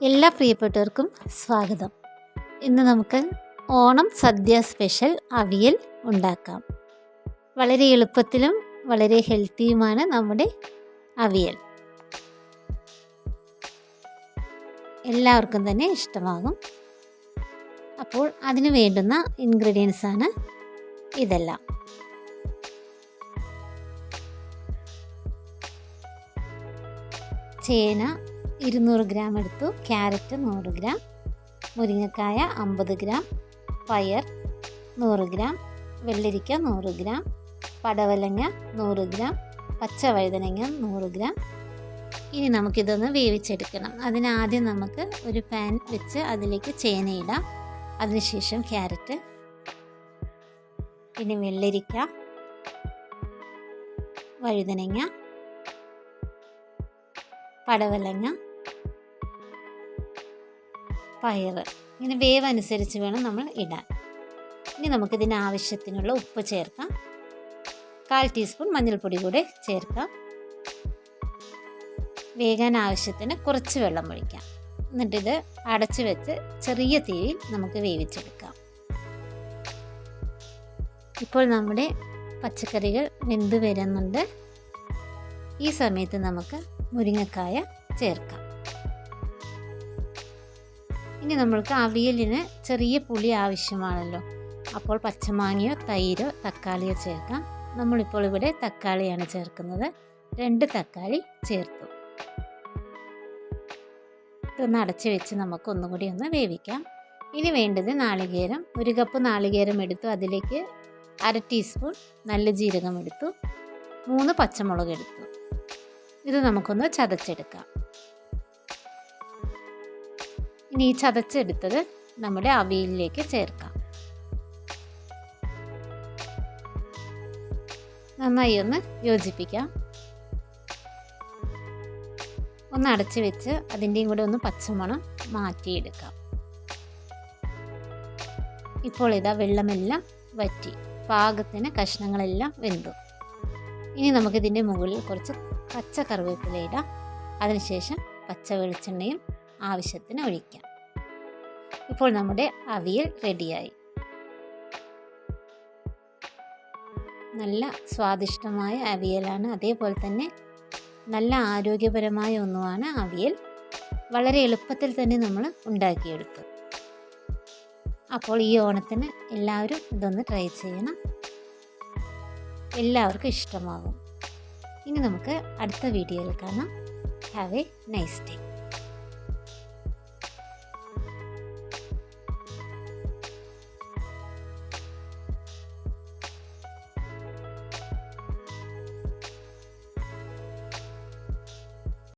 എല്ലാ പ്രിയപ്പെട്ടവർക്കും സ്വാഗതം. ഇന്ന് നമുക്ക് ഓണം സദ്യ സ്പെഷ്യൽ അവിയൽ ഉണ്ടാക്കാം. വളരെ എളുപ്പത്തിലും വളരെ ഹെൽത്തിയുമാണ് നമ്മുടെ അവിയൽ. എല്ലാവർക്കും തന്നെ ഇഷ്ടമാകും. അപ്പോൾ അതിന് വേണ്ടുന്ന ഇൻഗ്രീഡിയൻസ് ആണ് ഇതെല്ലാം. ചേന 200 ഗ്രാം എടുത്തു, ക്യാരറ്റ് 100 ഗ്രാം, മുരിങ്ങക്കായ 50 ഗ്രാം, പയർ 100 ഗ്രാം, വെള്ളരിക്ക 100 ഗ്രാം, പടവലങ്ങ 100 ഗ്രാം, പച്ചവഴുതനങ്ങ 100 ഗ്രാം. ഇനി നമുക്കിതൊന്ന് വേവിച്ചെടുക്കണം. അതിനാദ്യം നമുക്ക് ഒരു പാൻ വെച്ച് അതിലേക്ക് ചേന ഇടാം. അതിനുശേഷം ക്യാരറ്റ്, പിന്നെ വെള്ളരിക്ക, വഴുതനങ്ങ, പടവലങ്ങ, പയർ. ഇങ്ങനെ വേവ് അനുസരിച്ച് വേണം നമ്മൾ ഇടാൻ. ഇനി നമുക്കിതിന് ആവശ്യത്തിനുള്ള ഉപ്പ് ചേർക്കാം. 1/4 ടീസ്പൂൺ മഞ്ഞൾപ്പൊടി കൂടെ ചേർക്കാം. വേകാൻ ആവശ്യത്തിന് കുറച്ച് വെള്ളം ഒഴിക്കാം. എന്നിട്ടിത് അടച്ചു വെച്ച് ചെറിയ തീയിൽ നമുക്ക് വേവിച്ചെടുക്കാം. ഇപ്പോൾ നമ്മുടെ പച്ചക്കറികൾ വെന്ത് വരുന്നുണ്ട്. ഈ സമയത്ത് നമുക്ക് മുരിങ്ങക്കായ ചേർക്കാം. ഇനി നമ്മൾക്ക് അവിയലിന് ചെറിയ പുളി ആവശ്യമാണല്ലോ. അപ്പോൾ പച്ചമാങ്ങയോ തൈരോ തക്കാളിയോ ചേർക്കാം. നമ്മളിപ്പോൾ ഇവിടെ തക്കാളിയാണ് ചേർക്കുന്നത്. 2 തക്കാളി ചേർത്തു. ഇതൊന്ന് അടച്ചു വെച്ച് നമുക്ക് ഒന്നുകൂടി ഒന്ന് വേവിക്കാം. ഇനി വേണ്ടത് നാളികേരം. 1 കപ്പ് നാളികേരം എടുത്തു. അതിലേക്ക് 1/2 ടീസ്പൂൺ നല്ല ജീരകം എടുത്തു. 3 പച്ചമുളക് എടുത്തു. ഇത് നമുക്കൊന്ന് ചതച്ചെടുക്കാം. ഇനി ഈ ചതച്ചെടുത്തത് നമ്മുടെ അവിയലിലേക്ക് ചേർക്കാം. നന്നായി ഒന്ന് യോജിപ്പിക്കാം. ഒന്ന് അടച്ചു വെച്ച് അതിൻ്റെയും കൂടെ ഒന്ന് പച്ചമണം മാറ്റിയെടുക്കാം. ഇപ്പോൾ ഇതാ വെള്ളമെല്ലാം വറ്റി, പാകത്തിന് കഷ്ണങ്ങളെല്ലാം വെന്തു. ഇനി നമുക്കിതിൻ്റെ മുകളിൽ കുറച്ച് പച്ച കറിവേപ്പില ഇടാം. അതിനുശേഷം പച്ച വെളിച്ചെണ്ണയും ആവശ്യത്തിന് ഒഴിക്കാം. ഇപ്പോൾ നമ്മുടെ അവിയൽ റെഡിയായി. നല്ല സ്വാദിഷ്ടമായ അവിയലാണ്. അതേപോലെ തന്നെ നല്ല ആരോഗ്യപരമായ ഒന്നുമാണ് അവിയൽ. വളരെ എളുപ്പത്തിൽ തന്നെ നമ്മൾ ഉണ്ടാക്കിയെടുത്തു. അപ്പോൾ ഈ ഓണത്തിന് എല്ലാവരും ഇതൊന്ന് ട്രൈ ചെയ്യണം. എല്ലാവർക്കും ഇഷ്ടമാകും. ഇനി നമുക്ക് അടുത്ത വീഡിയോയിൽ കാണാം. Have A nice day.